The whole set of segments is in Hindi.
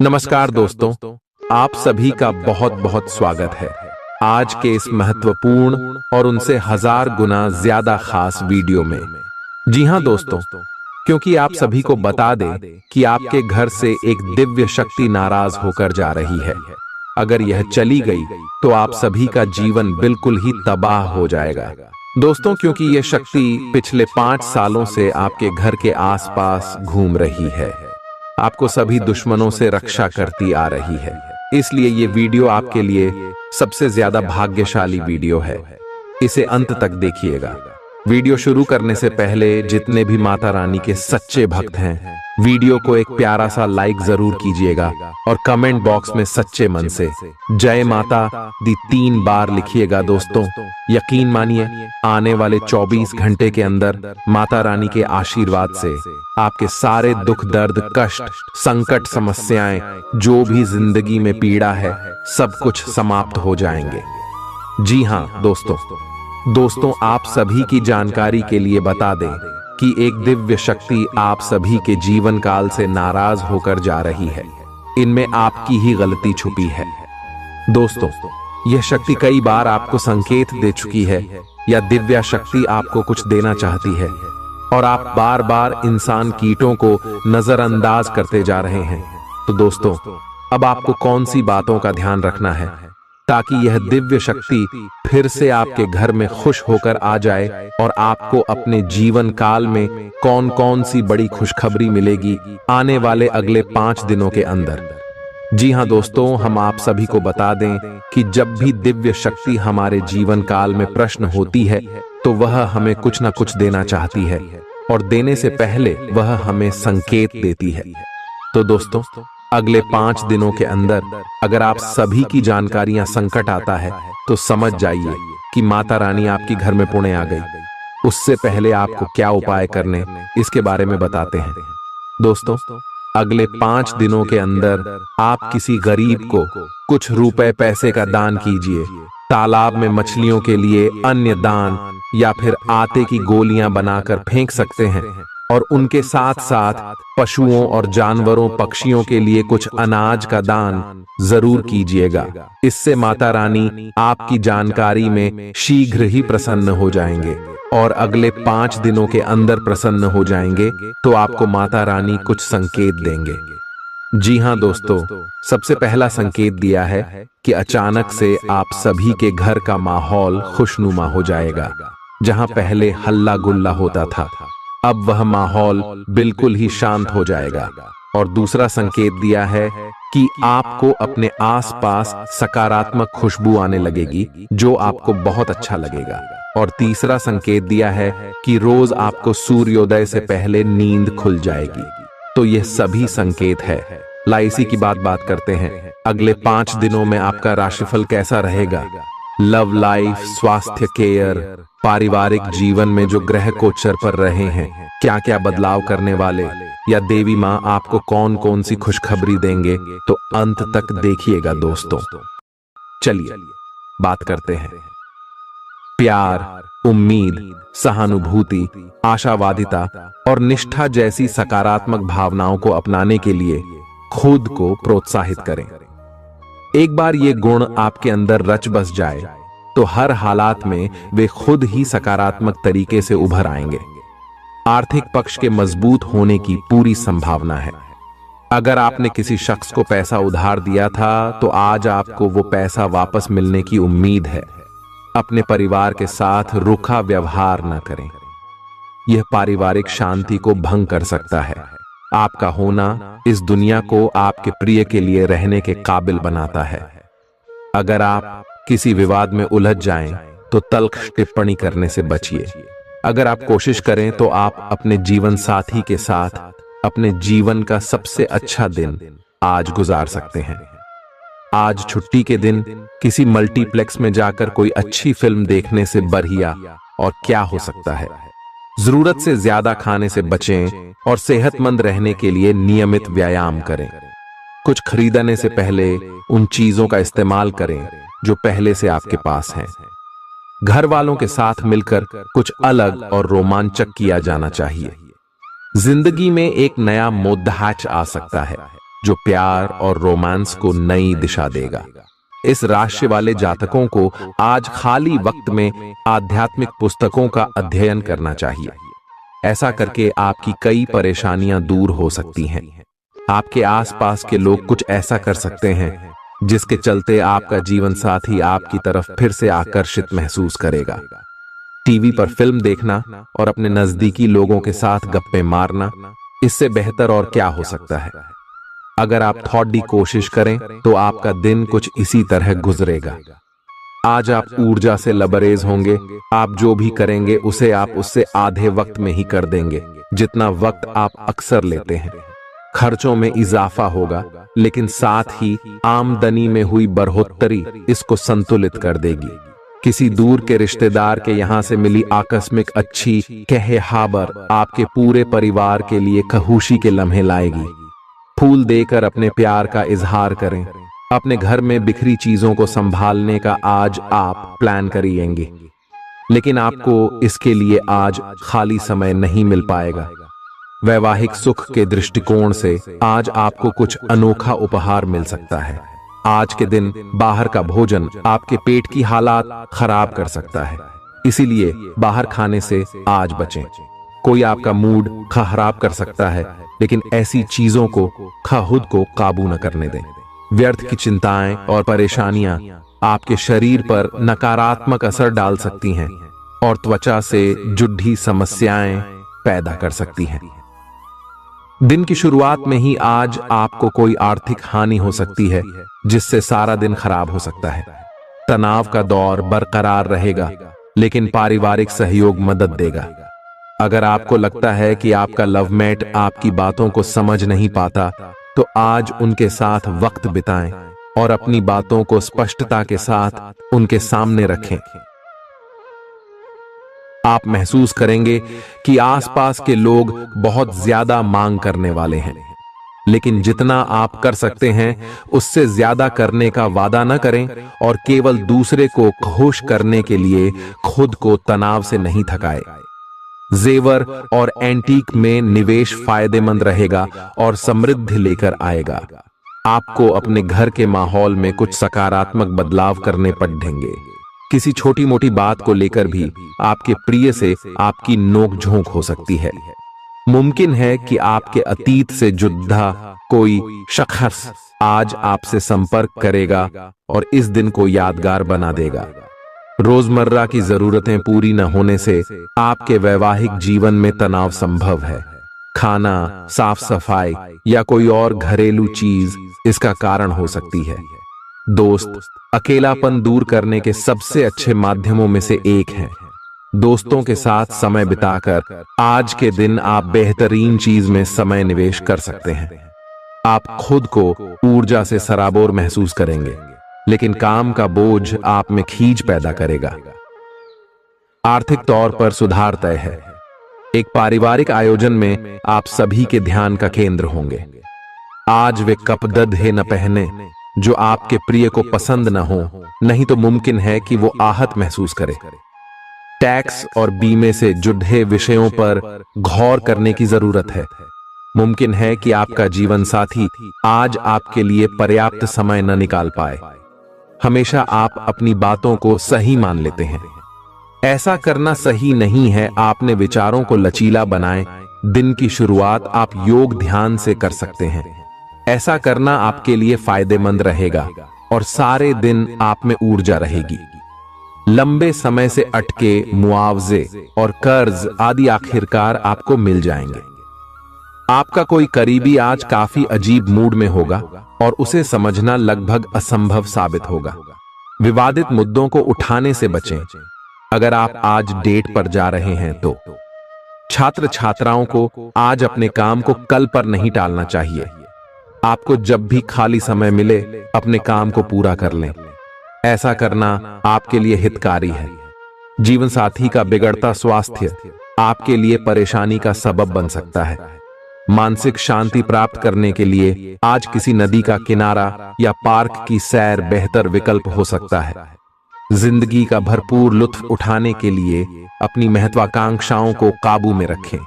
नमस्कार दोस्तों, आप सभी का बहुत बहुत स्वागत है आज के इस महत्वपूर्ण और उनसे 1000 गुना ज्यादा खास वीडियो में। जी हां दोस्तों, क्योंकि आप सभी को बता दें कि आपके घर से एक दिव्य शक्ति नाराज होकर जा रही है। अगर यह चली गई तो आप सभी का जीवन बिल्कुल ही तबाह हो जाएगा दोस्तों, क्योंकि यह शक्ति पिछले 5 सालों से आपके घर के आसपास घूम रही है, आपको सभी दुश्मनों से रक्षा करती आ रही है। इसलिए ये वीडियो आपके लिए सबसे ज्यादा भाग्यशाली वीडियो है। इसे अंत तक देखिएगा। वीडियो शुरू करने से पहले जितने भी माता रानी के सच्चे भक्त हैं, वीडियो को एक प्यारा सा लाइक जरूर कीजिएगा और कमेंट बॉक्स में सच्चे मन से जय माता दी 3 बार लिखिएगा दोस्तों। यकीन मानिए, आने वाले 24 घंटे के अंदर माता रानी के आशीर्वाद से आपके सारे दुख दर्द कष्ट संकट समस्याएं जो भी जिंदगी में पीड़ा है सब कुछ समाप्त हो जाएंगे। जी हां दोस्तों, आप सभी की जानकारी के लिए बता दें कि एक दिव्य शक्ति आप सभी के जीवन काल से नाराज होकर जा रही है। इनमें आपकी ही गलती छुपी है दोस्तों। यह शक्ति कई बार आपको संकेत दे चुकी है या दिव्य शक्ति आपको कुछ देना चाहती है और आप बार बार इंसान कीटों को नजरअंदाज करते जा रहे हैं। तो दोस्तों, अब आपको कौन सी बातों का ध्यान रखना है ताकि यह दिव्य शक्ति फिर से आपके घर में खुश होकर आ जाए और आपको अपने जीवन काल में कौन कौन सी बड़ी खुशखबरी मिलेगी आने वाले अगले 5 दिनों के अंदर। जी हां दोस्तों, हम आप सभी को बता दें कि जब भी दिव्य शक्ति हमारे जीवन काल में प्रश्न होती है तो वह हमें कुछ ना कुछ देना चाहती है और देने से पहले वह हमें संकेत देती है। तो दोस्तों, अगले 5 दिनों के अंदर अगर आप सभी की जानकारियां संकट आता है तो समझ जाइए कि माता रानी आपकी घर में पुणे आ गई। उससे पहले आपको क्या उपाय करने इसके बारे में बताते हैं दोस्तों। अगले 5 दिनों के अंदर आप किसी गरीब को कुछ रुपए पैसे का दान कीजिए, तालाब में मछलियों के लिए अन्य दान या फिर आटे की गोलियां बनाकर फेंक सकते हैं और उनके साथ साथ पशुओं और जानवरों पक्षियों के लिए कुछ अनाज का दान जरूर कीजिएगा। इससे माता रानी आपकी जानकारी में शीघ्र ही प्रसन्न हो जाएंगे और अगले 5 दिनों के अंदर प्रसन्न हो जाएंगे तो आपको माता रानी कुछ संकेत देंगे। जी हां दोस्तों, सबसे पहला संकेत दिया है कि अचानक से आप सभी के घर का माहौल खुशनुमा हो जाएगा। जहां पहले हल्ला गुल्ला होता था, अब वह माहौल बिल्कुल ही शांत हो जाएगा। और दूसरा संकेत दिया है कि आपको अपने आसपास सकारात्मक खुशबू आने लगेगी जो आपको बहुत अच्छा लगेगा। और तीसरा संकेत दिया है कि रोज आपको सूर्योदय से पहले नींद खुल जाएगी। तो यह सभी संकेत है। लाइसी की बात करते हैं। अगले 5 दिनों में आपका राशिफल कैसा रहेगा? लव लाइफ, स्वास्थ्य केयर, पारिवारिक जीवन में जो ग्रह गोचर पर रहे हैं, क्या क्या बदलाव करने वाले या देवी माँ आपको कौन कौन सी खुशखबरी देंगे, तो अंत तक देखिएगा दोस्तों। चलिए बात करते हैं। प्यार, उम्मीद, सहानुभूति, आशावादिता और निष्ठा जैसी सकारात्मक भावनाओं को अपनाने के लिए खुद को प्रोत्साहित करें। एक बार ये गुण आपके अंदर रच बस जाए तो हर हालात में वे खुद ही सकारात्मक तरीके से उभर आएंगे। आर्थिक पक्ष के मजबूत होने की पूरी संभावना है। अगर आपने किसी शख्स को पैसा उधार दिया था तो आज आपको वो पैसा वापस मिलने की उम्मीद है। अपने परिवार के साथ रूखा व्यवहार न करें, यह पारिवारिक शांति को भंग कर सकता है। आपका होना इस दुनिया को आपके प्रिय के लिए रहने के काबिल बनाता है। अगर आप किसी विवाद में उलझ जाएं तो तल्ख टिप्पणी करने से बचिए। अगर आप कोशिश करें तो आप अपने जीवन साथी के साथ अपने जीवन का सबसे अच्छा दिन आज गुजार सकते हैं। आज छुट्टी के दिन किसी मल्टीप्लेक्स में जाकर कोई अच्छी फिल्म देखने से बढ़िया और क्या हो सकता है। जरूरत से ज्यादा खाने से बचें और सेहतमंद रहने के लिए नियमित व्यायाम करें। कुछ खरीदने से पहले उन चीजों का इस्तेमाल करें जो पहले से आपके पास हैं। घर वालों के साथ मिलकर कुछ अलग और रोमांचक किया जाना चाहिए। जिंदगी में एक नया मोद्दाच आ सकता है। जो प्यार और रोमांस को नई दिशा देगा। इस राशि वाले जातकों को आज खाली वक्त में आध्यात्मिक पुस्तकों का अध्ययन करना चाहिए। ऐसा करके आपकी कई परेशानियां दूर हो सकती हैं। आपके आसपास के लोग कुछ ऐसा कर सकते हैं जिसके चलते आपका जीवन साथी आपकी तरफ फिर से आकर्षित महसूस करेगा। टीवी पर फिल्म देखना और अपने नजदीकी लोगों के साथ गप्पे मारना, इससे बेहतर और क्या हो सकता है। अगर आप थोड़ी कोशिश करें तो आपका दिन कुछ इसी तरह गुजरेगा। आज आप ऊर्जा से लबरेज होंगे। आप जो भी करेंगे उसे आप उससे आधे वक्त में ही कर देंगे जितना वक्त आप अक्सर लेते हैं। खर्चों में इजाफा होगा, लेकिन साथ ही आमदनी में हुई बढ़ोतरी इसको संतुलित कर देगी। किसी दूर के रिश्तेदार के यहां से मिली आकस्मिक अच्छी खबर आपके पूरे परिवार के लिए खुशी के लम्हे लाएगी। फूल देकर अपने प्यार का इजहार करें। अपने घर में बिखरी चीजों को संभालने का आज आप प्लान करिएंगे, लेकिन आपको इसके लिए आज खाली समय नहीं मिल पाएगा। वैवाहिक सुख के दृष्टिकोण से आज आपको कुछ अनोखा उपहार मिल सकता है। आज के दिन बाहर का भोजन आपके पेट की हालात खराब कर सकता है, इसीलिए बाहर खाने से आज बचें। कोई आपका मूड खराब कर सकता है, लेकिन ऐसी चीजों को खुद को काबू न करने दें। व्यर्थ की चिंताएं और परेशानियां आपके शरीर पर नकारात्मक असर डाल सकती हैं और त्वचा से जुड़ी समस्याएं पैदा कर सकती हैं। दिन की शुरुआत में ही आज आपको कोई आर्थिक हानि हो सकती है, जिससे सारा दिन खराब हो सकता है। तनाव का दौर बरकरार रहेगा, लेकिन पारिवारिक सहयोग मदद देगा। अगर आपको लगता है कि आपका लवमेट आपकी बातों को समझ नहीं पाता, तो आज उनके साथ वक्त बिताएं और अपनी बातों को स्पष्टता के साथ उनके सामने रखें। आप महसूस करेंगे कि आसपास के लोग बहुत ज्यादा मांग करने वाले हैं, लेकिन जितना आप कर सकते हैं उससे ज्यादा करने का वादा न करें और केवल दूसरे को खुश करने के लिए खुद को तनाव से नहीं थकाएं। जेवर और एंटीक में निवेश फायदेमंद रहेगा और समृद्धि लेकर आएगा। आपको अपने घर के माहौल में कुछ सकारात्मक बदलाव करने पड़ेंगे। किसी छोटी मोटी बात को लेकर भी आपके प्रिय से आपकी नोकझोंक हो सकती है। मुमकिन है कि आपके अतीत से जुड़ा कोई शख्स आज आपसे संपर्क करेगा और इस दिन को यादगार बना देगा। रोजमर्रा की जरूरतें पूरी न होने से आपके वैवाहिक जीवन में तनाव संभव है। खाना, साफ सफाई या कोई और घरेलू चीज इसका कारण हो सकती है। दोस्त अकेलापन दूर करने के सबसे अच्छे माध्यमों में से एक है। दोस्तों के साथ समय बिताकर आज के दिन आप बेहतरीन चीज में समय निवेश कर सकते हैं। आप खुद को ऊर्जा से सराबोर महसूस करेंगे, लेकिन काम का बोझ आप में खींच पैदा करेगा। आर्थिक तौर पर सुधार तय है। एक पारिवारिक आयोजन में आप सभी के ध्यान का केंद्र होंगे। आज वे कपड़े न पहने जो आपके प्रिय को पसंद न हो, नहीं तो मुमकिन है कि वो आहत महसूस करे। टैक्स और बीमे से जुड़े विषयों पर गौर करने की जरूरत है। मुमकिन है कि आपका जीवन साथी आज आपके लिए पर्याप्त समय न निकाल पाए। हमेशा आप अपनी बातों को सही मान लेते हैं। ऐसा करना सही नहीं है। आपने विचारों को लचीला बनाएं। दिन की शुरुआत आप योग ध्यान से कर सकते हैं। ऐसा करना आपके लिए फायदेमंद रहेगा और सारे दिन आप में ऊर्जा रहेगी। लंबे समय से अटके मुआवजे और कर्ज आदि आखिरकार आपको मिल जाएंगे। आपका कोई करीबी आज काफी अजीब मूड में होगा और उसे समझना लगभग असंभव साबित होगा। विवादित मुद्दों को उठाने से बचें। अगर आप आज डेट पर जा रहे हैं तो छात्र छात्राओं को आज अपने काम को कल पर नहीं टालना चाहिए। आपको जब भी खाली समय मिले अपने काम को पूरा कर लें। ऐसा करना आपके लिए हितकारी है। जीवन साथी का बिगड़ता स्वास्थ्य आपके लिए परेशानी का सबब बन सकता है। मानसिक शांति प्राप्त करने के लिए आज किसी नदी का किनारा या पार्क की सैर बेहतर विकल्प हो सकता है। जिंदगी का भरपूर लुत्फ उठाने के लिए अपनी महत्वाकांक्षाओं को काबू में रखें।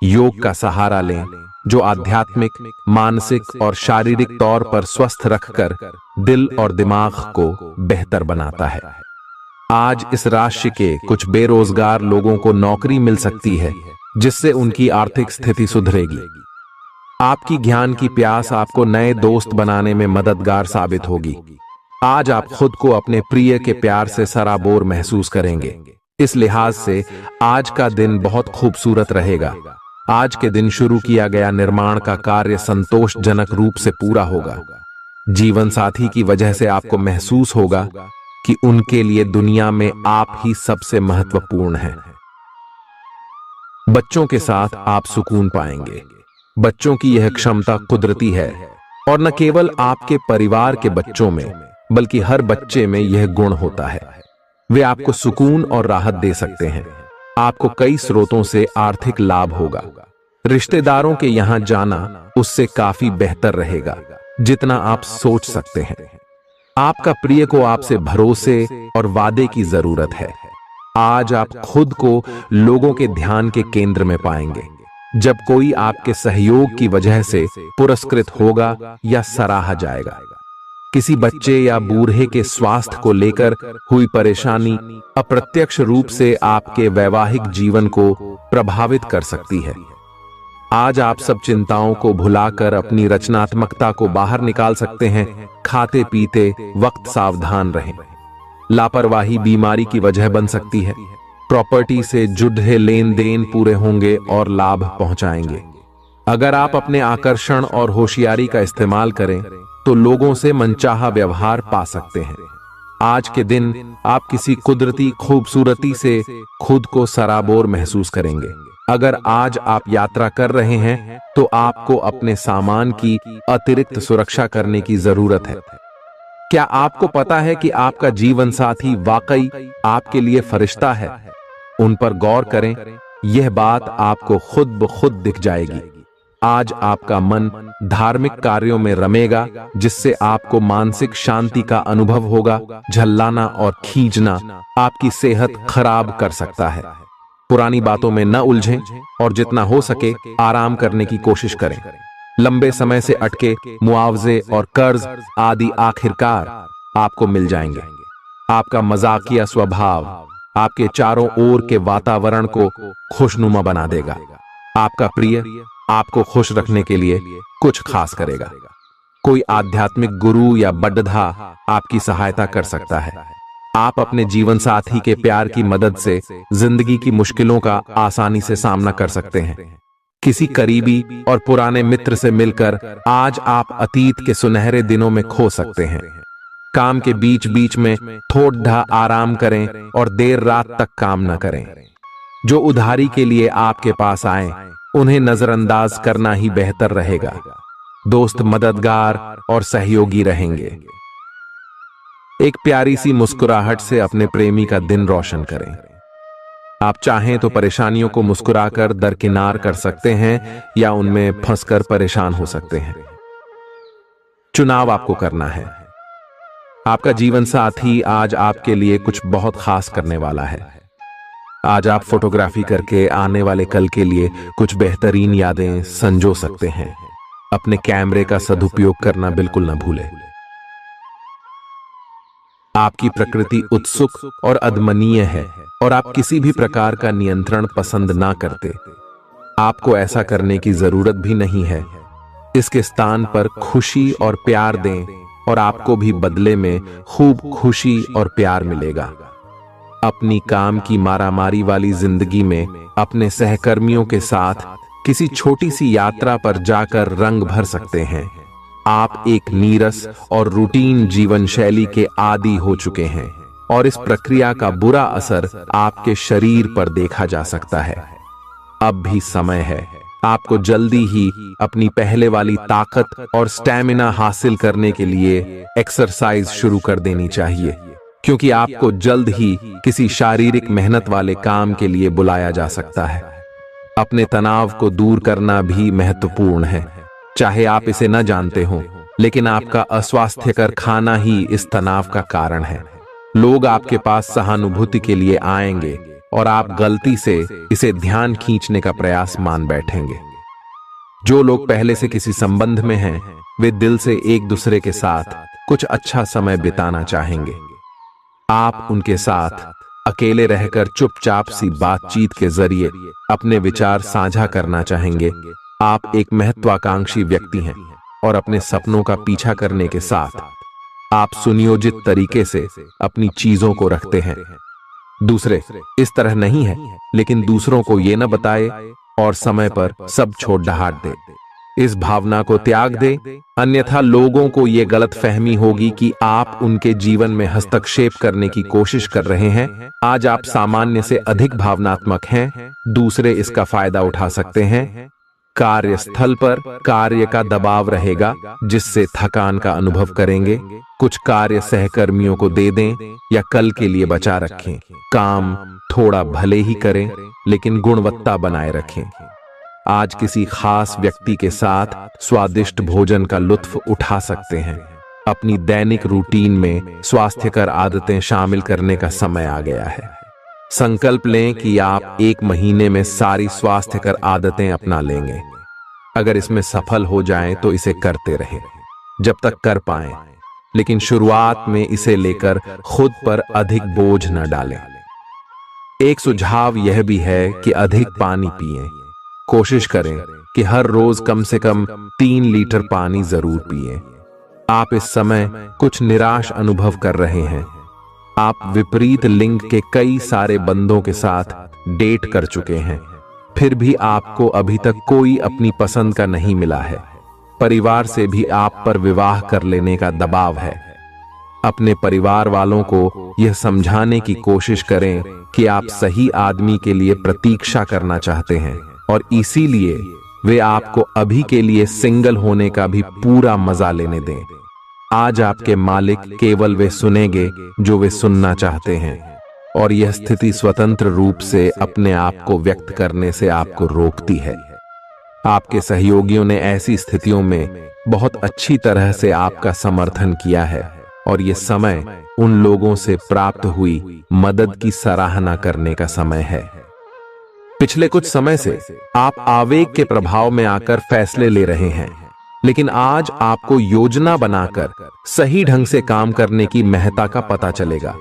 योग का सहारा लें, जो आध्यात्मिक, मानसिक और शारीरिक तौर पर स्वस्थ रखकर दिल और दिमाग को बेहतर बनाता है। आज इस राशि के कुछ बेरोजगार लोगों को नौकरी मिल सकती है, जिससे उनकी आर्थिक स्थिति सुधरेगी। आपकी ज्ञान की प्यास आपको नए दोस्त बनाने में मददगार साबित होगी। आज आप खुद को अपने प्रिय के प्यार से सराबोर महसूस करेंगे। इस लिहाज से आज का दिन बहुत खूबसूरत रहेगा। आज के दिन शुरू किया गया निर्माण का कार्य संतोषजनक रूप से पूरा होगा। जीवन साथी की वजह से आपको महसूस होगा कि उनके लिए दुनिया में आप ही सबसे महत्वपूर्ण हैं। बच्चों के साथ आप सुकून पाएंगे। बच्चों की यह क्षमता कुदरती है और न केवल आपके परिवार के बच्चों में बल्कि हर बच्चे में यह गुण होता है। वे आपको सुकून और राहत दे सकते हैं। आपको कई स्रोतों से आर्थिक लाभ होगा। रिश्तेदारों के यहां जाना उससे काफी बेहतर रहेगा जितना आप सोच सकते हैं। आपका प्रिय को आपसे भरोसे और वादे की जरूरत है। आज आप खुद को लोगों के ध्यान के केंद्र में पाएंगे, जब कोई आपके सहयोग की वजह से पुरस्कृत होगा या सराहा जाएगा। किसी बच्चे या बूढ़े के स्वास्थ्य को लेकर हुई परेशानी अप्रत्यक्ष रूप से आपके वैवाहिक जीवन को प्रभावित कर सकती है। आज आप सब चिंताओं को भुलाकर अपनी रचनात्मकता को बाहर निकाल सकते हैं। खाते पीते वक्त सावधान रहें। लापरवाही बीमारी की वजह बन सकती है। प्रॉपर्टी से जुड़े लेन देन पूरे होंगे और लाभ पहुंचाएंगे। अगर आप अपने आकर्षण और होशियारी का इस्तेमाल करें तो लोगों से मनचाहा व्यवहार पा सकते हैं। आज के दिन आप किसी कुदरती खूबसूरती से खुद को सराबोर महसूस करेंगे। अगर आज आप यात्रा कर रहे हैं तो आपको अपने सामान की अतिरिक्त सुरक्षा करने की जरूरत है। क्या आपको पता है कि आपका जीवन साथी वाकई आपके लिए फरिश्ता है? उन पर गौर करें, यह बात आपको खुद ब खुद दिख जाएगी। आज आपका मन धार्मिक कार्यों में रमेगा, जिससे आपको मानसिक शांति का अनुभव होगा। झल्लाना और खींचना आपकी सेहत खराब कर सकता है। पुरानी बातों में न उलझें और जितना हो सके आराम करने की कोशिश करें। लंबे समय से अटके मुआवजे और कर्ज आदि आखिरकार आपको मिल जाएंगे। आपका मजाकिया स्वभाव आपके चारों ओर के वातावरण को खुशनुमा बना देगा। आपका प्रिय आपको खुश रखने के लिए कुछ खास करेगा। कोई आध्यात्मिक गुरु या बड्ढा आपकी सहायता कर सकता है। आप अपने जीवन साथी के प्यार की मदद से जिंदगी की मुश्किलों का आसानी से सामना कर सकते हैं। किसी करीबी और पुराने मित्र से मिलकर आज आप अतीत के सुनहरे दिनों में खो सकते हैं। काम के बीच बीच में थोड़ा आराम करें और देर रात तक काम न करें। जो उधारी के लिए आपके पास आए उन्हें नजरअंदाज करना ही बेहतर रहेगा। दोस्त मददगार और सहयोगी रहेंगे। एक प्यारी सी मुस्कुराहट से अपने प्रेमी का दिन रोशन करें। आप चाहें तो परेशानियों को मुस्कुराकर दरकिनार कर सकते हैं या उनमें फंसकर परेशान हो सकते हैं। चुनाव आपको करना है। आपका जीवन साथी आज आपके लिए कुछ बहुत खास करने वाला है। आज आप फोटोग्राफी करके आने वाले कल के लिए कुछ बेहतरीन यादें संजो सकते हैं। अपने कैमरे का सदुपयोग करना बिल्कुल न भूलें। आपकी प्रकृति उत्सुक और अदमनीय है और आप किसी भी प्रकार का नियंत्रण पसंद ना करते। आपको ऐसा करने की जरूरत भी नहीं है। इसके स्थान पर खुशी और प्यार दें और आपको भी बदले में खूब खुशी और प्यार मिलेगा। अपनी काम की मारामारी वाली जिंदगी में अपने सहकर्मियों के साथ किसी छोटी सी यात्रा पर जाकर रंग भर सकते हैं। आप एक नीरस और रूटीन जीवन शैली के आदी हो चुके हैं और इस प्रक्रिया का बुरा असर आपके शरीर पर देखा जा सकता है। अब भी समय है। आपको जल्दी ही अपनी पहले वाली ताकत और स्टैमिना हासिल करने के लिए एक्सरसाइज शुरू कर देनी चाहिए, क्योंकि आपको जल्द ही किसी शारीरिक मेहनत वाले काम के लिए बुलाया जा सकता है। अपने तनाव को दूर करना भी महत्वपूर्ण है। चाहे आप इसे न जानते हो, लेकिन आपका अस्वास्थ्यकर खाना ही इस तनाव का कारण है। लोग आपके पास सहानुभूति के लिए आएंगे और आप गलती से इसे ध्यान खींचने का प्रयास मान बैठेंगे। जो लोग पहले से किसी संबंध में हैं, वे दिल से एक दूसरे के साथ कुछ अच्छा समय बिताना चाहेंगे। आप उनके साथ अकेले रहकर चुपचाप सी बातचीत के जरिए अपने विचार साझा करना चाहेंगे। आप एक महत्वाकांक्षी व्यक्ति हैं और अपने सपनों का पीछा करने के साथ आप सुनियोजित तरीके से अपनी चीजों को रखते हैं। दूसरे इस तरह नहीं है, लेकिन दूसरों को ये न बताए और समय पर सब छोड़ ढाट दे। इस भावना को त्याग दे, अन्यथा लोगों को ये गलत फहमी होगी कि आप उनके जीवन में हस्तक्षेप करने की कोशिश कर रहे हैं। आज आप सामान्य से अधिक भावनात्मक हैं, दूसरे इसका फायदा उठा सकते हैं। कार्यस्थल पर कार्य का दबाव रहेगा, जिससे थकान का अनुभव करेंगे। कुछ कार्य सहकर्मियों को दे दें या कल के लिए बचा रखें। काम थोड़ा भले ही करें, लेकिन गुणवत्ता बनाए रखें। आज किसी खास व्यक्ति के साथ स्वादिष्ट भोजन का लुत्फ उठा सकते हैं। अपनी दैनिक रूटीन में स्वास्थ्यकर आदतें शामिल करने का समय आ गया है। संकल्प लें कि आप 1 महीने में सारी स्वास्थ्यकर आदतें अपना लेंगे। अगर इसमें सफल हो जाएं तो इसे करते रहें जब तक कर पाएं, लेकिन शुरुआत में इसे लेकर खुद पर अधिक बोझ न डालें। एक सुझाव यह भी है कि अधिक पानी पिएं। कोशिश करें कि हर रोज कम से कम 3 लीटर पानी जरूर पिएं। आप इस समय कुछ निराश अनुभव कर रहे हैं। आप विपरीत लिंग के कई सारे बंदों के साथ डेट कर चुके हैं, फिर भी आपको अभी तक कोई अपनी पसंद का नहीं मिला है। परिवार से भी आप पर विवाह कर लेने का दबाव है। अपने परिवार वालों को यह समझाने की कोशिश करें कि आप सही आदमी के लिए प्रतीक्षा करना चाहते हैं और इसीलिए वे आपको अभी के लिए सिंगल होने का भी पूरा मजा लेने दें। आज आपके मालिक केवल वे सुनेंगे जो वे सुनना चाहते हैं, और यह स्थिति स्वतंत्र रूप से अपने आप को व्यक्त करने से आपको रोकती है। आपके सहयोगियों ने ऐसी स्थितियों में बहुत अच्छी तरह से आपका समर्थन किया है, और यह समय उन लोगों से प्राप्त हुई मदद की सराहना करने का समय है। पिछले कुछ समय से आप आवेग के प्रभाव में आकर फैसले ले रहे हैं, लेकिन आज आपको योजना बनाकर सही ढंग से काम करने की महत्ता का पता चलेगा।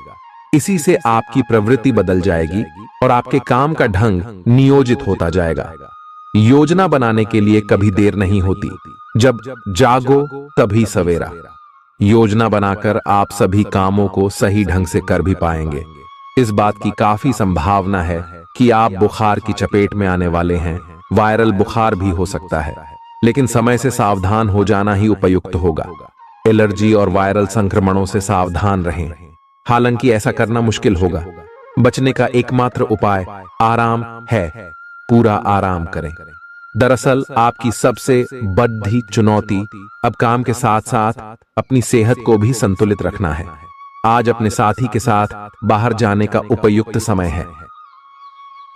इसी से आपकी प्रवृत्ति बदल जाएगी और आपके काम का ढंग नियोजित होता जाएगा। योजना बनाने के लिए कभी देर नहीं होती, जब जागो तभी सवेरा। योजना बनाकर आप सभी कामों को सही ढंग से कर भी पाएंगे। इस बात की काफी संभावना है कि आप बुखार की चपेट में आने वाले हैं। वायरल बुखार भी हो सकता है, लेकिन समय से सावधान हो जाना ही उपयुक्त होगा। एलर्जी और वायरल संक्रमणों से सावधान रहें। हालांकि ऐसा करना मुश्किल होगा। बचने का एकमात्र उपाय आराम है। पूरा आराम करें। दरअसल आपकी सबसे बड़ी चुनौती अब काम के साथ साथ अपनी सेहत को भी संतुलित रखना है। आज अपने साथी के साथ बाहर जाने का उपयुक्त समय है।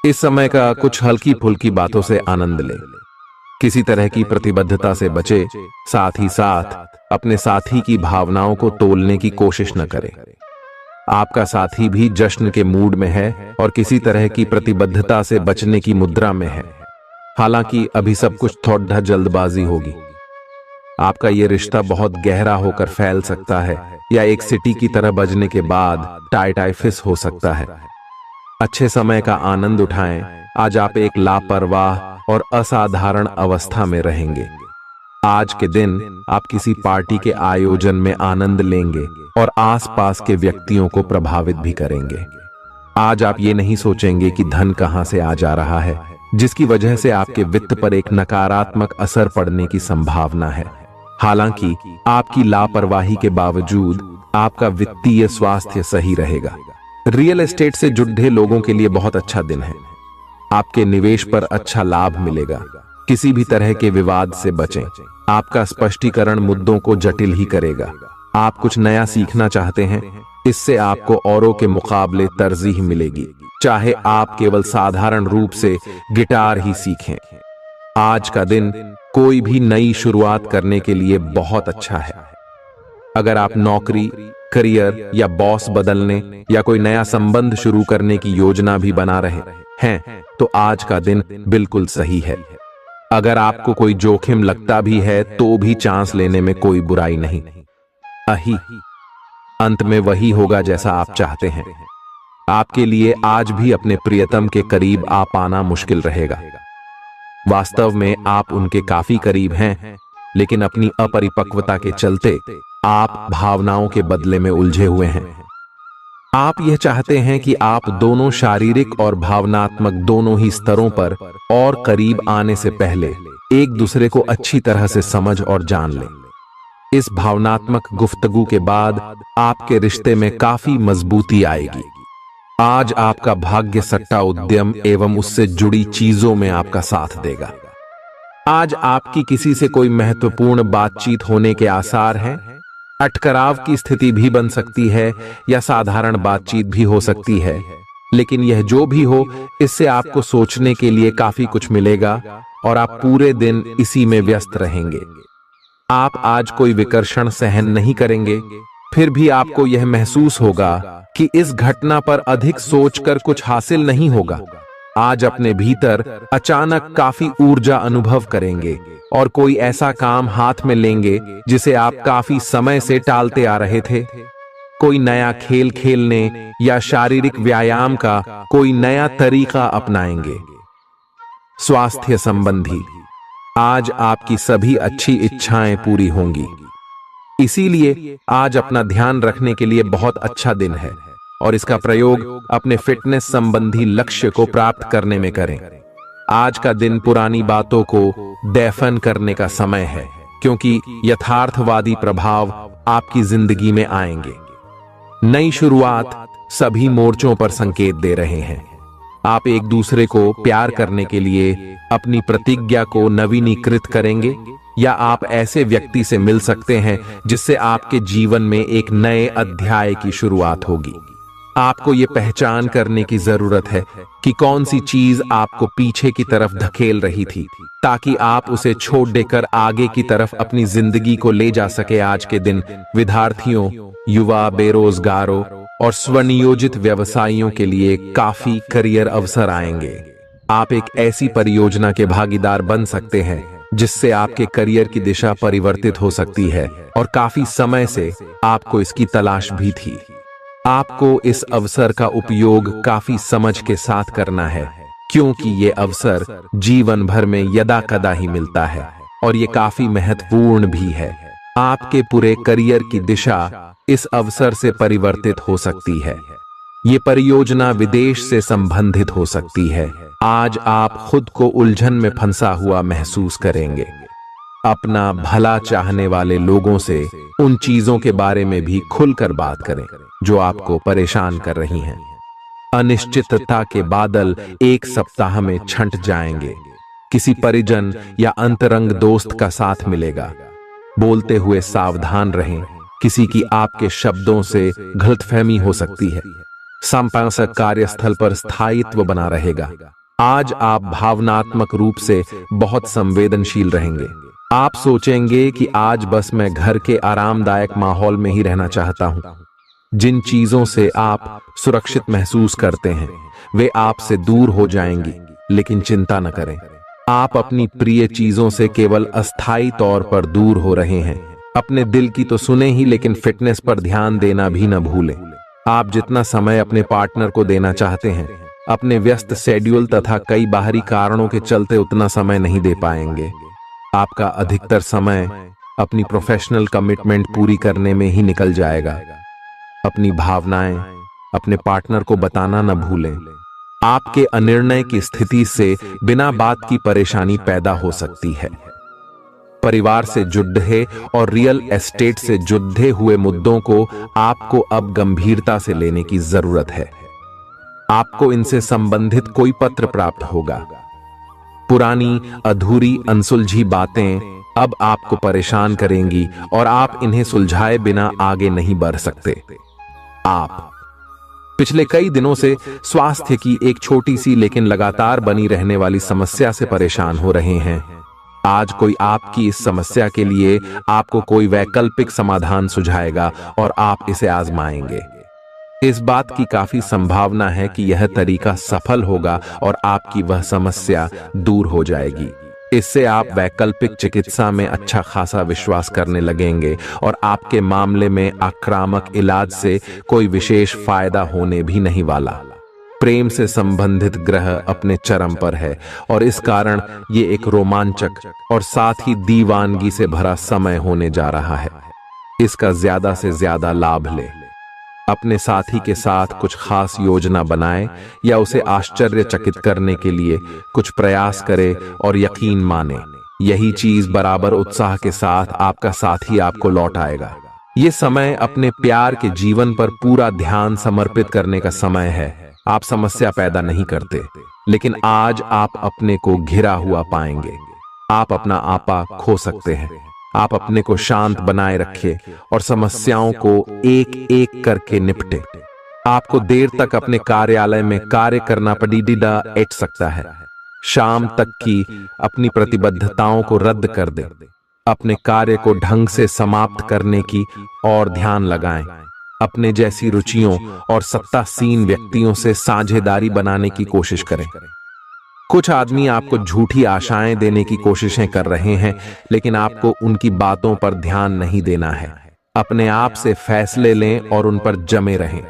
इस समय का कुछ हल्की फुल्की बातों से आनंद लें। किसी तरह की प्रतिबद्धता से बचे, साथ ही साथ अपने साथी की भावनाओं को तोलने की कोशिश न करें। आपका साथी भी जश्न के मूड में है और किसी तरह की प्रतिबद्धता से बचने की मुद्रा में है। हालांकि अभी सब कुछ थोड़ा जल्दबाजी होगी। आपका यह रिश्ता बहुत गहरा होकर फैल सकता है, या एक सिटी की तरह बजने के बाद टाइफिस हो सकता है। अच्छे समय का आनंद उठाएं। आज आप एक लापरवाह और असाधारण अवस्था में रहेंगे। आज के दिन आप किसी पार्टी के आयोजन में आनंद लेंगे और आसपास के व्यक्तियों को प्रभावित भी करेंगे। आज आप ये नहीं सोचेंगे कि धन कहां से आ जा रहा है, जिसकी वजह से आपके वित्त पर एक नकारात्मक असर पड़ने की संभावना है। हालांकि आपकी लापरवाही के बावजूद आपका वित्तीय स्वास्थ्य सही रहेगा। रियल एस्टेट से जुड़े लोगों के लिए बहुत अच्छा दिन है। आपके निवेश पर अच्छा लाभ मिलेगा। किसी भी तरह के विवाद से बचें। आपका स्पष्टीकरण मुद्दों को जटिल ही करेगा। आप कुछ नया सीखना चाहते हैं, इससे आपको औरों के मुकाबले तरजीह मिलेगी, चाहे आप केवल साधारण रूप से गिटार ही सीखें। आज का दिन कोई भी नई शुरुआत करने के लिए बहुत अच्छा है। अगर आप नौकरी, करियर या बॉस बदलने या कोई नया संबंध शुरू करने की योजना भी बना रहे हैं, तो आज का दिन बिल्कुल सही है। अगर आपको कोई जोखिम लगता भी है तो भी चांस लेने में कोई बुराई नहीं। अही अंत में वही होगा जैसा आप चाहते हैं। आपके लिए आज भी अपने प्रियतम के करीब आ पाना मुश्किल रहेगा। वास्तव में आप उनके काफी करीब हैं, लेकिन अपनी अपरिपक्वता के चलते आप भावनाओं के बदले में उलझे हुए हैं। आप यह चाहते हैं कि आप दोनों शारीरिक और भावनात्मक दोनों ही स्तरों पर और करीब आने से पहले एक दूसरे को अच्छी तरह से समझ और जान लें। इस भावनात्मक गुफ्तगू के बाद आपके रिश्ते में काफी मजबूती आएगी। आज आपका भाग्य सट्टा उद्यम एवं उससे जुड़ी चीजों में आपका साथ देगा। आज आपकी किसी से कोई महत्वपूर्ण बातचीत होने के आसार हैं। अटकराव की स्थिति भी बन सकती है या साधारण बातचीत भी हो सकती है, लेकिन यह जो भी हो, इससे आपको सोचने के लिए काफी कुछ मिलेगा और आप पूरे दिन इसी में व्यस्त रहेंगे। आप आज कोई विकर्षण सहन नहीं करेंगे, फिर भी आपको यह महसूस होगा कि इस घटना पर अधिक सोचकर कुछ हासिल नहीं होगा। आज अपने भीतर अचानक काफी ऊर्जा अनुभव करेंगे और कोई ऐसा काम हाथ में लेंगे जिसे आप काफी समय से टालते आ रहे थे। कोई नया खेल खेलने या शारीरिक व्यायाम का कोई नया तरीका अपनाएंगे। स्वास्थ्य संबंधी आज आपकी सभी अच्छी इच्छाएं पूरी होंगी। इसीलिए आज अपना ध्यान रखने के लिए बहुत अच्छा दिन है और इसका प्रयोग अपने फिटनेस संबंधी लक्ष्य को प्राप्त करने में करें। आज का दिन पुरानी बातों को दफन करने का समय है, क्योंकि यथार्थवादी प्रभाव आपकी जिंदगी में आएंगे। नई शुरुआत सभी मोर्चों पर संकेत दे रहे हैं। आप एक दूसरे को प्यार करने के लिए अपनी प्रतिज्ञा को नवीनीकृत करेंगे, या आप ऐसे व्यक्ति से मिल सकते हैं जिससे आपके जीवन में एक नए अध्याय की शुरुआत होगी। आपको ये पहचान करने की जरूरत है कि कौन सी चीज आपको पीछे की तरफ धकेल रही थी, ताकि आप उसे छोड़ देकर आगे की तरफ अपनी जिंदगी को ले जा सके। आज के दिन विद्यार्थियों, युवा, बेरोजगारों और स्वनियोजित व्यवसायियों के लिए काफी करियर अवसर आएंगे। आप एक ऐसी परियोजना के भागीदार बन सकते हैं जिससे आपके करियर की दिशा परिवर्तित हो सकती है और काफी समय से आपको इसकी तलाश भी थी। आपको इस अवसर का उपयोग काफी समझ के साथ करना है, क्योंकि ये अवसर जीवन भर में यदा कदा ही मिलता है और ये काफी महत्वपूर्ण भी है। आपके पूरे करियर की दिशा इस अवसर से परिवर्तित हो सकती है। ये परियोजना विदेश से संबंधित हो सकती है। आज आप खुद को उलझन में फंसा हुआ महसूस करेंगे। अपना भला चाहने वाले लोगों से उन चीजों के बारे में भी खुलकर बात करें जो आपको परेशान कर रही हैं। अनिश्चितता के बादल एक सप्ताह में छंट जाएंगे। किसी परिजन या अंतरंग दोस्त का साथ मिलेगा। बोलते हुए सावधान रहें, किसी की आपके शब्दों से गलतफहमी हो सकती है। संपादक कार्यस्थल पर स्थायित्व बना रहेगा। आज आप भावनात्मक रूप से बहुत संवेदनशील रहेंगे। आप सोचेंगे कि आज बस मैं घर के आरामदायक माहौल में ही रहना चाहता हूं। जिन चीजों से आप सुरक्षित महसूस करते हैं वे आपसे दूर हो जाएंगी, लेकिन चिंता न करें, आप अपनी प्रिय चीजों से केवल अस्थायी तौर पर दूर हो रहे हैं। अपने दिल की तो सुने ही, लेकिन फिटनेस पर ध्यान देना भी न भूलें। आप जितना समय अपने पार्टनर को देना चाहते हैं, अपने व्यस्त शेड्यूल तथा कई बाहरी कारणों के चलते उतना समय नहीं दे पाएंगे। आपका अधिकतर समय अपनी प्रोफेशनल कमिटमेंट पूरी करने में ही निकल जाएगा। अपनी भावनाएं अपने पार्टनर को बताना न भूलें। आपके अनिर्णय की स्थिति से बिना बात की परेशानी पैदा हो सकती है। परिवार से जुड़े और रियल एस्टेट से जुड़े हुए मुद्दों को आपको अब गंभीरता से लेने की जरूरत है। आपको इनसे संबंधित कोई पत्र प्राप्त होगा। पुरानी अधूरी अनसुलझी बातें अब आपको परेशान करेंगी और आप इन्हें सुलझाए बिना आगे नहीं बढ़ सकते। आप पिछले कई दिनों से स्वास्थ्य की एक छोटी सी लेकिन लगातार बनी रहने वाली समस्या से परेशान हो रहे हैं। आज कोई आपकी इस समस्या के लिए आपको कोई वैकल्पिक समाधान सुझाएगा और आप इसे आजमाएंगे। इस बात की काफी संभावना है कि यह तरीका सफल होगा और आपकी वह समस्या दूर हो जाएगी। इससे आप वैकल्पिक चिकित्सा में अच्छा खासा विश्वास करने लगेंगे और आपके मामले में आक्रामक इलाज से कोई विशेष फायदा होने भी नहीं वाला। प्रेम से संबंधित ग्रह अपने चरम पर है और इस कारण ये एक रोमांचक और साथ ही दीवानगी से भरा समय होने जा रहा है। इसका ज्यादा से ज्यादा लाभ ले। अपने साथी के साथ कुछ खास योजना बनाए या उसे आश्चर्यचकित करने के लिए कुछ प्रयास करे और यकीन माने, यही चीज बराबर उत्साह के साथ आपका साथी आपको लौट आएगा। ये समय अपने प्यार के जीवन पर पूरा ध्यान समर्पित करने का समय है। आप समस्या पैदा नहीं करते, लेकिन आज आप अपने को घिरा हुआ पाएंगे। आप अपना आपा खो सकते हैं। आप अपने को शांत बनाए रखिए और समस्याओं को एक एक करके निपटे। आपको देर तक अपने कार्यालय में कार्य करना पड़ीडा एट सकता है। शाम तक की अपनी प्रतिबद्धताओं को रद्द कर दे। अपने कार्य को ढंग से समाप्त करने की और ध्यान लगाएं। अपने जैसी रुचियों और सत्तासीन व्यक्तियों से साझेदारी बनाने की कोशिश करें। कुछ आदमी आपको झूठी आशाएं देने की कोशिशें कर रहे हैं, लेकिन आपको उनकी बातों पर ध्यान नहीं देना है। अपने आप से फैसले लें और उन पर जमे रहें।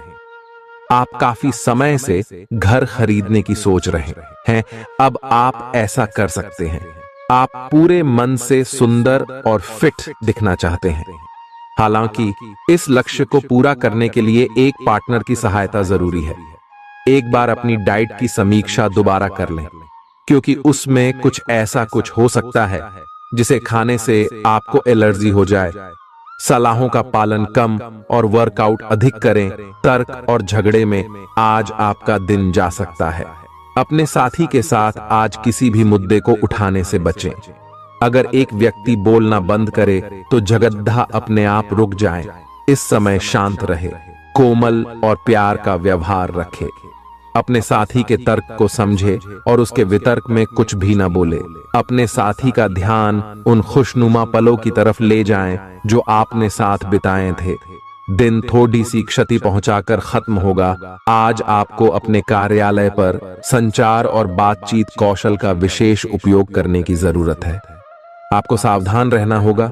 आप काफी समय से घर खरीदने की सोच रहे हैं, अब आप ऐसा कर सकते हैं। आप पूरे मन से सुंदर और फिट दिखना चाहते हैं। हालांकि इस लक्ष्य को पूरा करने के लिए एक पार्टनर की सहायता जरूरी है। एक बार अपनी डाइट की समीक्षा दोबारा कर लें, क्योंकि उसमें कुछ हो सकता है जिसे खाने से आपको एलर्जी हो जाए। सलाहों का पालन कम और वर्कआउट अधिक करें। तर्क और झगड़े में आज आपका दिन जा सकता है। अपने साथी के साथ आज किसी भी मुद्दे को उठाने से बचें। अगर एक व्यक्ति बोलना बंद करे तो जगद्धा अपने आप रुक जाए। इस समय शांत रहे, कोमल और प्यार का व्यवहार रखे। अपने साथी के तर्क को समझे और उसके वितर्क में कुछ भी न बोले। अपने साथी का ध्यान उन खुशनुमा पलों की तरफ ले जाएं जो आपने साथ बिताए थे। दिन थोड़ी सी क्षति पहुंचाकर खत्म होगा। आज आपको अपने कार्यालय पर संचार और बातचीत कौशल का विशेष उपयोग करने की जरूरत है। आपको सावधान रहना होगा।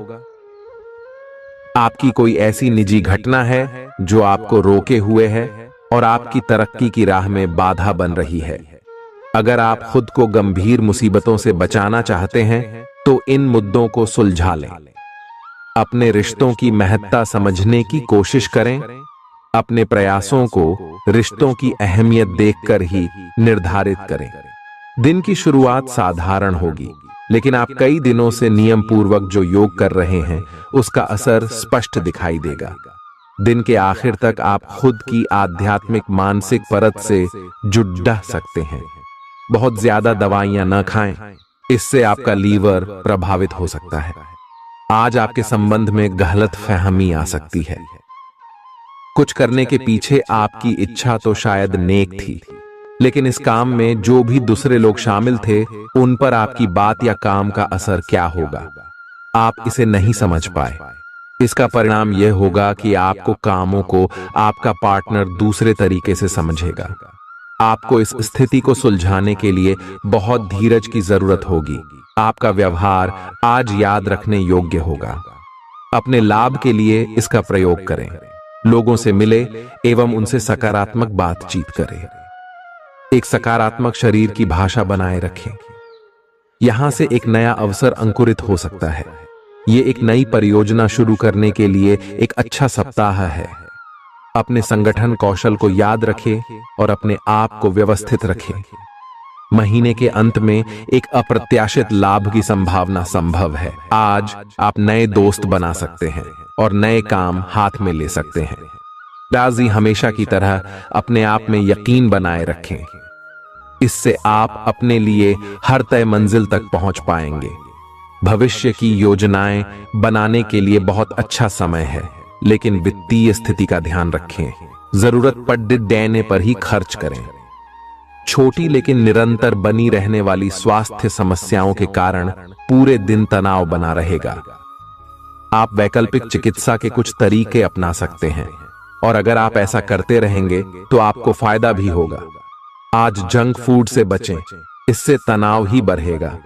आपकी कोई ऐसी निजी घटना है जो आपको रोके हुए है और आपकी तरक्की की राह में बाधा बन रही है। अगर आप खुद को गंभीर मुसीबतों से बचाना चाहते हैं तो इन मुद्दों को सुलझा लें। अपने रिश्तों की महत्ता समझने की कोशिश करें। अपने प्रयासों को रिश्तों की अहमियत देखकर ही निर्धारित करें। दिन की शुरुआत साधारण होगी, लेकिन आप कई दिनों से नियम पूर्वक जो योग कर रहे हैं उसका असर स्पष्ट दिखाई देगा। दिन के आखिर तक आप खुद की आध्यात्मिक मानसिक परत से जुड़ सकते हैं। बहुत ज्यादा दवाइयां न खाएं, इससे आपका लीवर प्रभावित हो सकता है। आज आपके संबंध में गलत फहमी आ सकती है। कुछ करने के पीछे आपकी इच्छा तो शायद नेक थी, लेकिन इस काम में जो भी दूसरे लोग शामिल थे उन पर आपकी बात या काम का असर क्या होगा, आप इसे नहीं समझ पाए। इसका परिणाम यह होगा कि आपको कामों को आपका पार्टनर दूसरे तरीके से समझेगा। आपको इस स्थिति को सुलझाने के लिए बहुत धीरज की जरूरत होगी। आपका व्यवहार आज याद रखने योग्य होगा। अपने लाभ के लिए इसका प्रयोग करें। लोगों से मिले एवं उनसे सकारात्मक बातचीत करें। एक सकारात्मक शरीर की भाषा बनाए रखें। यहां से एक नया अवसर अंकुरित हो सकता है। ये एक नई परियोजना शुरू करने के लिए एक अच्छा सप्ताह है। अपने संगठन कौशल को याद रखें और अपने आप को व्यवस्थित रखें। महीने के अंत में एक अप्रत्याशित लाभ की संभावना संभव है। आज आप नए दोस्त बना सकते हैं और नए काम हाथ में ले सकते हैं। राजी हमेशा की तरह अपने आप में यकीन बनाए रखें। इससे आप अपने लिए हर तय मंजिल तक पहुंच पाएंगे। भविष्य की योजनाएं बनाने के लिए बहुत अच्छा समय है, लेकिन वित्तीय स्थिति का ध्यान रखें। जरूरत पड़ने पर ही खर्च करें। छोटी लेकिन निरंतर बनी रहने वाली स्वास्थ्य समस्याओं के कारण पूरे दिन तनाव बना रहेगा। आप वैकल्पिक चिकित्सा के कुछ तरीके अपना सकते हैं और अगर आप ऐसा करते रहेंगे तो आपको फायदा भी होगा। आज जंक फूड से बचें, इससे तनाव ही बढ़ेगा।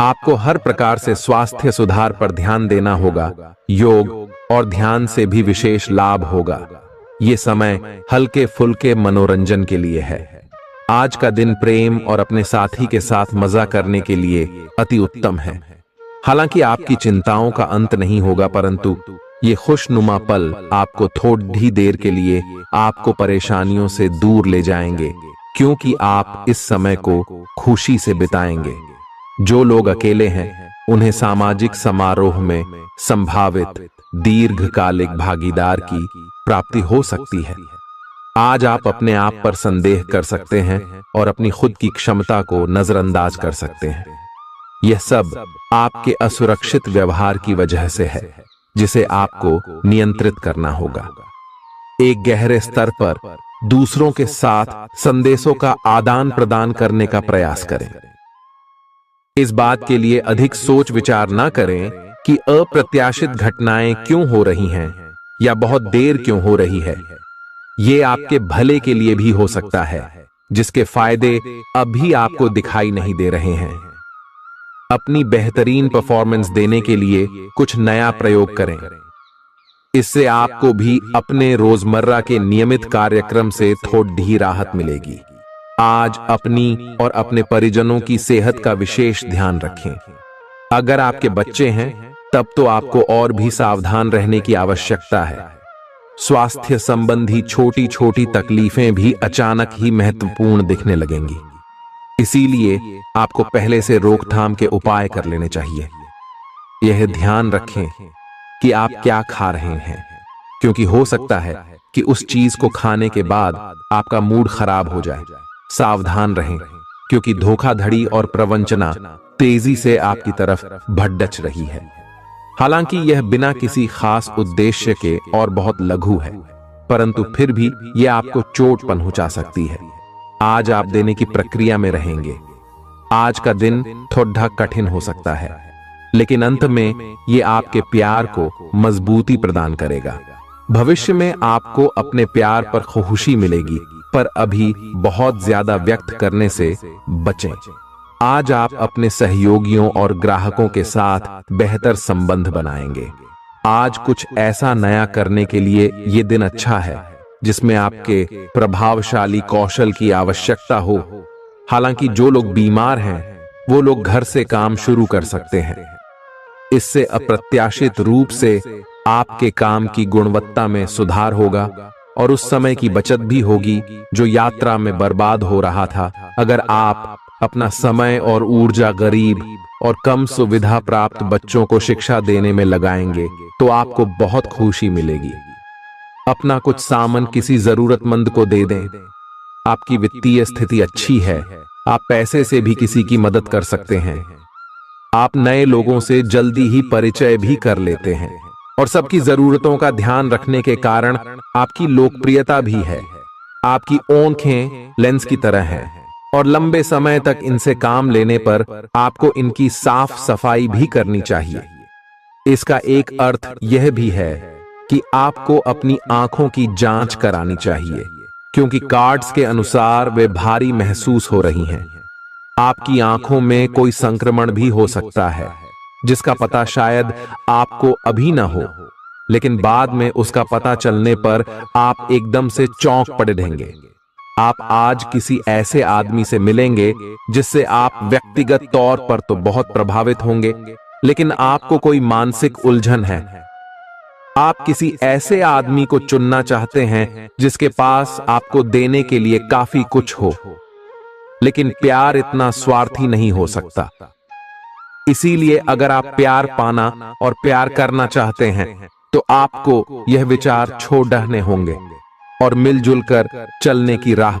आपको हर प्रकार से स्वास्थ्य सुधार पर ध्यान देना होगा। योग और ध्यान से भी विशेष लाभ होगा। ये समय हल्के फुल्के मनोरंजन के लिए है। आज का दिन प्रेम और अपने साथी के साथ मजा करने के लिए अति उत्तम है। हालांकि आपकी चिंताओं का अंत नहीं होगा, परंतु ये खुशनुमा पल आपको थोड़ी देर के लिए आपको परेशानियों से दूर ले जाएंगे, क्योंकि आप इस समय को खुशी से बिताएंगे। जो लोग अकेले हैं उन्हें सामाजिक समारोह में संभावित दीर्घकालिक भागीदार की प्राप्ति हो सकती है। आज आप अपने आप पर संदेह कर सकते हैं और अपनी खुद की क्षमता को नजरअंदाज कर सकते हैं। यह सब आपके असुरक्षित व्यवहार की वजह से है, जिसे आपको नियंत्रित करना होगा। एक गहरे स्तर पर दूसरों के साथ संदेशों का आदान प्रदान करने का प्रयास करें। इस बात के लिए अधिक सोच विचार ना करें कि अप्रत्याशित घटनाएं क्यों हो रही हैं या बहुत देर क्यों हो रही है। ये आपके भले के लिए भी हो सकता है, जिसके फायदे अभी आपको दिखाई नहीं दे रहे हैं। अपनी बेहतरीन परफॉर्मेंस देने के लिए कुछ नया प्रयोग करें। इससे आपको भी अपने रोजमर्रा के नियमित कार्यक्रम से थोड़ी राहत मिलेगी। आज अपनी और अपने परिजनों की सेहत का विशेष ध्यान रखें। अगर आपके बच्चे हैं तब तो आपको और भी सावधान रहने की आवश्यकता है। स्वास्थ्य संबंधी छोटी छोटी तकलीफें भी अचानक ही महत्वपूर्ण दिखने लगेंगी, इसीलिए आपको पहले से रोकथाम के उपाय कर लेने चाहिए। यह ध्यान रखें कि आप क्या खा रहे हैं, क्योंकि हो सकता है कि उस चीज को खाने के बाद आपका मूड खराब हो जाए। सावधान रहें, क्योंकि धोखाधड़ी और प्रवंचना तेजी से आपकी तरफ भड़क रही है। हालांकि यह बिना किसी खास उद्देश्य के और बहुत लघु है, परंतु फिर भी यह आपको चोट पहुंचा सकती है। आज आप देने की प्रक्रिया में रहेंगे। आज का दिन थोड़ा कठिन हो सकता है, लेकिन अंत में यह आपके प्यार को मजबूती प्रदान करेगा। भविष्य में आपको अपने प्यार पर खुशी मिलेगी, पर अभी बहुत ज्यादा व्यक्त करने से बचें। आज आप अपने सहयोगियों और ग्राहकों के साथ बेहतर संबंध बनाएंगे। आज कुछ ऐसा नया करने के लिए ये दिन अच्छा है जिसमें आपके प्रभावशाली कौशल की आवश्यकता हो। हालांकि जो लोग बीमार हैं वो लोग घर से काम शुरू कर सकते हैं। इससे अप्रत्याशित रूप से आपके काम की गुणवत्ता में सुधार होगा और उस समय की बचत भी होगी जो यात्रा में बर्बाद हो रहा था। अगर आप अपना समय और ऊर्जा गरीब और कम सुविधा प्राप्त बच्चों को शिक्षा देने में लगाएंगे तो आपको बहुत खुशी मिलेगी। अपना कुछ सामान किसी जरूरतमंद को दे दें। आपकी वित्तीय स्थिति अच्छी है, आप पैसे से भी किसी की मदद कर सकते हैं। आप नए लोगों से जल्दी ही परिचय भी कर लेते हैं और सबकी जरूरतों का ध्यान रखने के कारण आपकी लोकप्रियता भी है। आपकी आंखें लेंस की तरह हैं और लंबे समय तक इनसे काम लेने पर आपको इनकी साफ सफाई भी करनी चाहिए। इसका एक अर्थ यह भी है कि आपको अपनी आंखों की जांच करानी चाहिए, क्योंकि कार्ड्स के अनुसार वे भारी महसूस हो रही हैं। आपकी आंखों में कोई संक्रमण भी हो सकता है, जिसका पता शायद आपको अभी ना हो, लेकिन बाद में उसका पता चलने पर आप एकदम से चौंक पड़ेंगे। आप आज किसी ऐसे आदमी से मिलेंगे जिससे आप व्यक्तिगत तौर पर तो बहुत प्रभावित होंगे, लेकिन आपको कोई मानसिक उलझन है। आप किसी ऐसे आदमी को चुनना चाहते हैं जिसके पास आपको देने के लिए काफी कुछ हो, लेकिन प्यार इतना स्वार्थी नहीं हो सकता। इसीलिए अगर आप प्यार पाना और प्यार करना चाहते हैं तो आपको यह विचार छोड़ने होंगे और मिलजुल कर चलने की राह